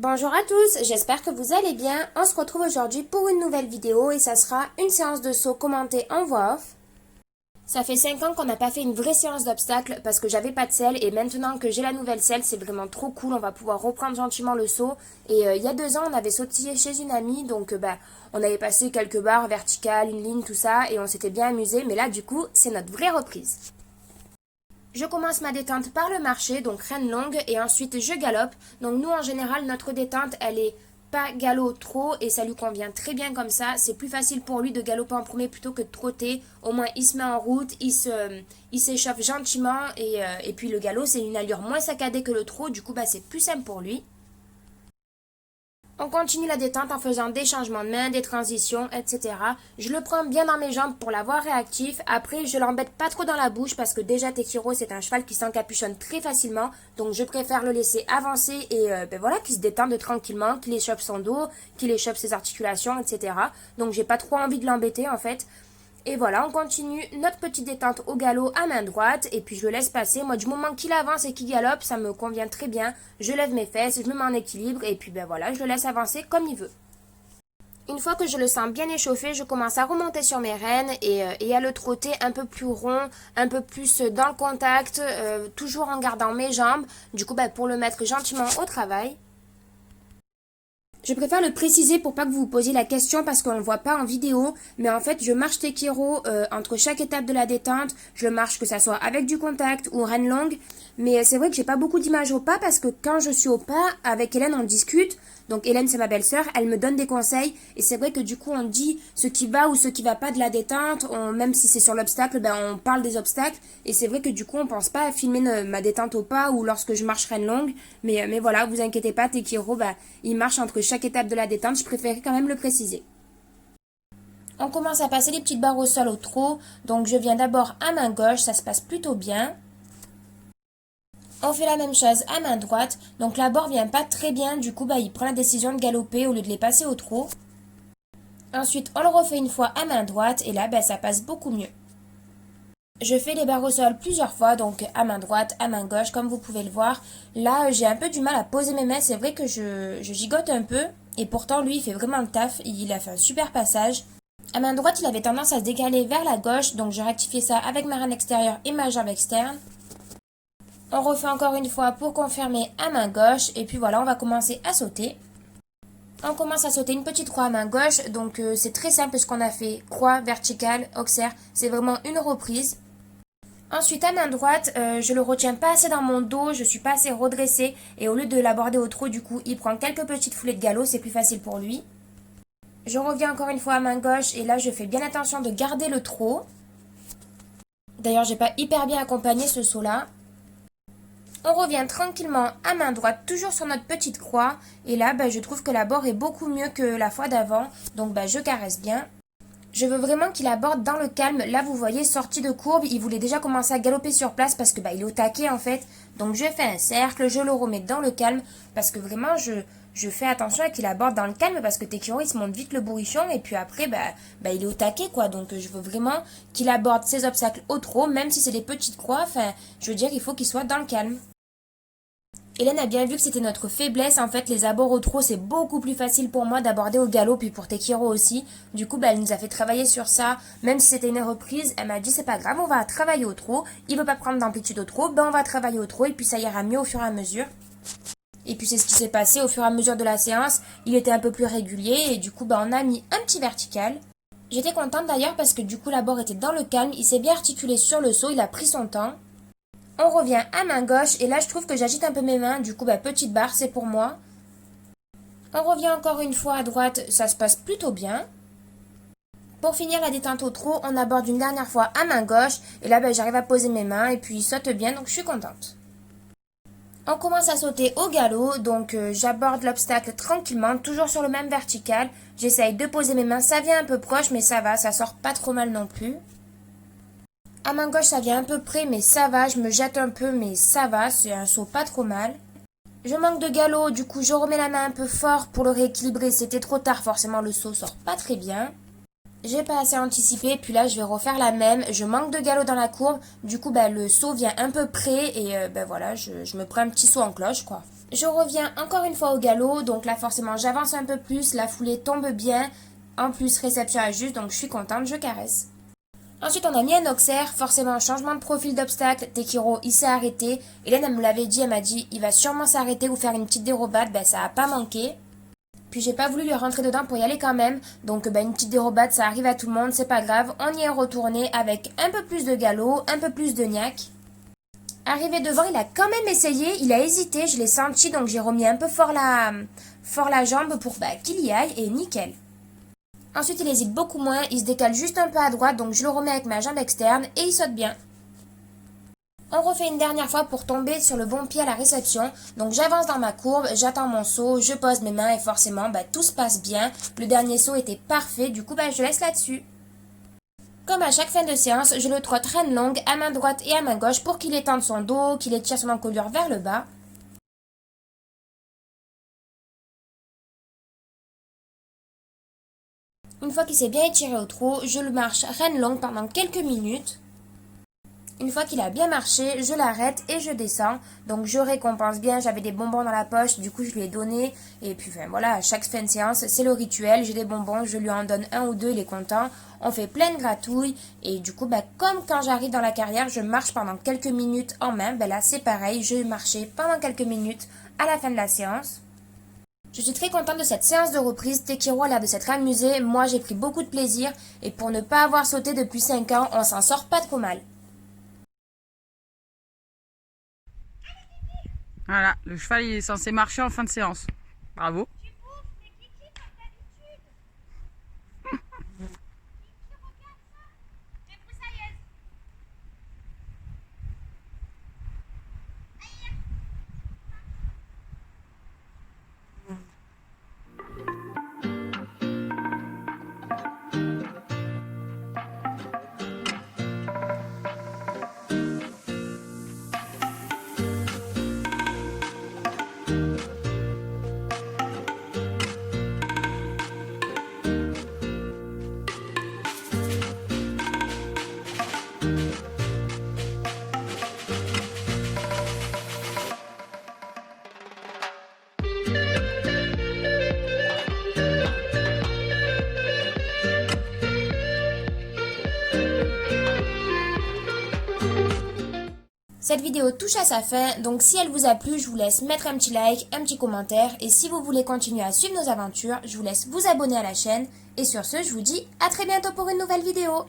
Bonjour à tous, j'espère que vous allez bien. On se retrouve aujourd'hui pour une nouvelle vidéo et ça sera une séance de saut commentée en voix off. Ça fait 5 ans qu'on n'a pas fait une vraie séance d'obstacles parce que j'avais pas de selle et maintenant que j'ai la nouvelle selle, c'est vraiment trop cool. On va pouvoir reprendre gentiment le saut. Et il y a 2 ans, on avait sauté chez une amie, donc on avait passé quelques barres verticales, une ligne, tout ça et on s'était bien amusé. Mais là, du coup, c'est notre vraie reprise. Je commence ma détente par le marché, donc reine longue, et ensuite je galope. Donc nous, en général, notre détente, elle est pas galop trop, et ça lui convient très bien comme ça. C'est plus facile pour lui de galoper en premier plutôt que de trotter. Au moins, il se met en route, il s'échauffe gentiment, et puis le galop, c'est une allure moins saccadée que le trot, du coup, c'est plus simple pour lui. On continue la détente en faisant des changements de main, des transitions, etc. Je le prends bien dans mes jambes pour l'avoir réactif. Après, je l'embête pas trop dans la bouche parce que déjà Tekiro, c'est un cheval qui s'encapuchonne très facilement. Donc, je préfère le laisser avancer et voilà, qu'il se détende tranquillement, qu'il échauffe son dos, qu'il échauffe ses articulations, etc. Donc, j'ai pas trop envie de l'embêter en fait. Et voilà, on continue notre petite détente au galop à main droite et puis je le laisse passer. Moi, du moment qu'il avance et qu'il galope, ça me convient très bien. Je lève mes fesses, je me mets en équilibre et puis voilà, je le laisse avancer comme il veut. Une fois que je le sens bien échauffé, je commence à remonter sur mes rênes et à le trotter un peu plus rond, un peu plus dans le contact, toujours en gardant mes jambes. Du coup, pour le mettre gentiment au travail. Je préfère le préciser pour pas que vous vous posiez la question parce qu'on ne le voit pas en vidéo, mais en fait je marche Tekiro entre chaque étape de la détente, je le marche que ça soit avec du contact ou reine longue, mais c'est vrai que j'ai pas beaucoup d'images au pas parce que quand je suis au pas, avec Hélène on discute, donc Hélène c'est ma belle-sœur, elle me donne des conseils et c'est vrai que du coup on dit ce qui va ou ce qui va pas de la détente, même si c'est sur l'obstacle, on parle des obstacles et c'est vrai que du coup on pense pas à filmer ma détente au pas ou lorsque je marche reine longue, mais voilà, vous inquiétez pas, Tekiro, il marche entre chaque étape de la détente, je préférais quand même le préciser. On commence à passer les petites barres au sol au trot, donc je viens d'abord à main gauche, ça se passe plutôt bien. On fait la même chose à main droite, donc la barre vient pas très bien, du coup il prend la décision de galoper au lieu de les passer au trot. Ensuite on le refait une fois à main droite et là ça passe beaucoup mieux. Je fais les barres au sol plusieurs fois, donc à main droite, à main gauche, comme vous pouvez le voir. Là, j'ai un peu du mal à poser mes mains, c'est vrai que je gigote un peu, et pourtant lui, il fait vraiment le taf, il a fait un super passage. À main droite, il avait tendance à se décaler vers la gauche, donc j'ai rectifié ça avec ma reine extérieure et ma jambe externe. On refait encore une fois pour confirmer à main gauche, et puis voilà, on va commencer à sauter. On commence à sauter une petite croix à main gauche, donc c'est très simple ce qu'on a fait. Croix, verticale, auxerre, c'est vraiment une reprise. Ensuite, à main droite, je le retiens pas assez dans mon dos, je suis pas assez redressée et au lieu de l'aborder au trot, du coup, il prend quelques petites foulées de galop, c'est plus facile pour lui. Je reviens encore une fois à main gauche et là, je fais bien attention de garder le trot. D'ailleurs, j'ai pas hyper bien accompagné ce saut-là. On revient tranquillement à main droite, toujours sur notre petite croix. Et là, je trouve que la barre est beaucoup mieux que la fois d'avant, donc je caresse bien. Je veux vraiment qu'il aborde dans le calme. Là, vous voyez, sortie de courbe, il voulait déjà commencer à galoper sur place parce que il est au taquet en fait. Donc je fais un cercle, je le remets dans le calme parce que vraiment je fais attention à qu'il aborde dans le calme parce que Tekiro il se monte vite le bourrichon et puis après il est au taquet quoi. Donc je veux vraiment qu'il aborde ses obstacles au trot, même si c'est des petites croix. Enfin, je veux dire, il faut qu'il soit dans le calme. Hélène a bien vu que c'était notre faiblesse. En fait, les abords au trot, c'est beaucoup plus facile pour moi d'aborder au galop, puis pour Tekiro aussi. Du coup, elle nous a fait travailler sur ça. Même si c'était une reprise, elle m'a dit c'est pas grave, on va travailler au trot. Il veut pas prendre d'amplitude au trot, on va travailler au trot et puis ça ira mieux au fur et à mesure. Et puis c'est ce qui s'est passé au fur et à mesure de la séance. Il était un peu plus régulier et du coup, on a mis un petit vertical. J'étais contente d'ailleurs parce que du coup, l'abord était dans le calme. Il s'est bien articulé sur le saut, il a pris son temps. On revient à main gauche et là je trouve que j'agite un peu mes mains, du coup petite barre c'est pour moi. On revient encore une fois à droite, ça se passe plutôt bien. Pour finir la détente au trot, on aborde une dernière fois à main gauche et là j'arrive à poser mes mains et puis il saute bien donc je suis contente. On commence à sauter au galop, donc j'aborde l'obstacle tranquillement, toujours sur le même vertical. J'essaye de poser mes mains, ça vient un peu proche mais ça va, ça sort pas trop mal non plus. À main gauche, ça vient un peu près, mais ça va. Je me jette un peu, mais ça va. C'est un saut pas trop mal. Je manque de galop, du coup, je remets la main un peu fort pour le rééquilibrer. C'était trop tard, forcément, le saut sort pas très bien. J'ai pas assez anticipé, puis là, je vais refaire la même. Je manque de galop dans la courbe. Du coup, le saut vient un peu près et voilà, je me prends un petit saut en cloche, quoi. Je reviens encore une fois au galop, donc là forcément j'avance un peu plus, la foulée tombe bien, en plus réception à juste, donc je suis contente, je caresse. Ensuite on a mis un auxerre, forcément changement de profil d'obstacle, Tekiro il s'est arrêté, Hélène elle me l'avait dit, elle m'a dit il va sûrement s'arrêter ou faire une petite dérobade, ben ça a pas manqué. Puis j'ai pas voulu lui rentrer dedans pour y aller quand même, donc ben, une petite dérobade ça arrive à tout le monde, c'est pas grave, on y est retourné avec un peu plus de galop, un peu plus de niaque. Arrivé devant, il a quand même essayé, il a hésité, je l'ai senti, donc j'ai remis un peu fort la jambe pour qu'il y aille, et nickel. Ensuite, il hésite beaucoup moins, il se décale juste un peu à droite, donc je le remets avec ma jambe externe, et il saute bien. On refait une dernière fois pour tomber sur le bon pied à la réception, donc j'avance dans ma courbe, j'attends mon saut, je pose mes mains, et forcément, tout se passe bien. Le dernier saut était parfait, du coup, je laisse là-dessus. Comme à chaque fin de séance, je le trotte reine longue à main droite et à main gauche pour qu'il étende son dos, qu'il étire son encolure vers le bas. Une fois qu'il s'est bien étiré au trot, je le marche reine longue pendant quelques minutes. Une fois qu'il a bien marché, je l'arrête et je descends. Donc je récompense bien, j'avais des bonbons dans la poche, du coup je lui ai donné. Et puis voilà, à chaque fin de séance, c'est le rituel, j'ai des bonbons, je lui en donne un ou deux, il est content. On fait plein de gratouilles. Et du coup, comme quand j'arrive dans la carrière, je marche pendant quelques minutes en main. Là c'est pareil, je marchais pendant quelques minutes à la fin de la séance. Je suis très contente de cette séance de reprise, Tekiro a l'air de s'être amusé, moi j'ai pris beaucoup de plaisir. Et pour ne pas avoir sauté depuis 5 ans, on s'en sort pas trop mal. Voilà, le cheval il est censé marcher en fin de séance. Bravo. Cette vidéo touche à sa fin, donc si elle vous a plu, je vous laisse mettre un petit like, un petit commentaire. Et si vous voulez continuer à suivre nos aventures, je vous laisse vous abonner à la chaîne. Et sur ce, je vous dis à très bientôt pour une nouvelle vidéo.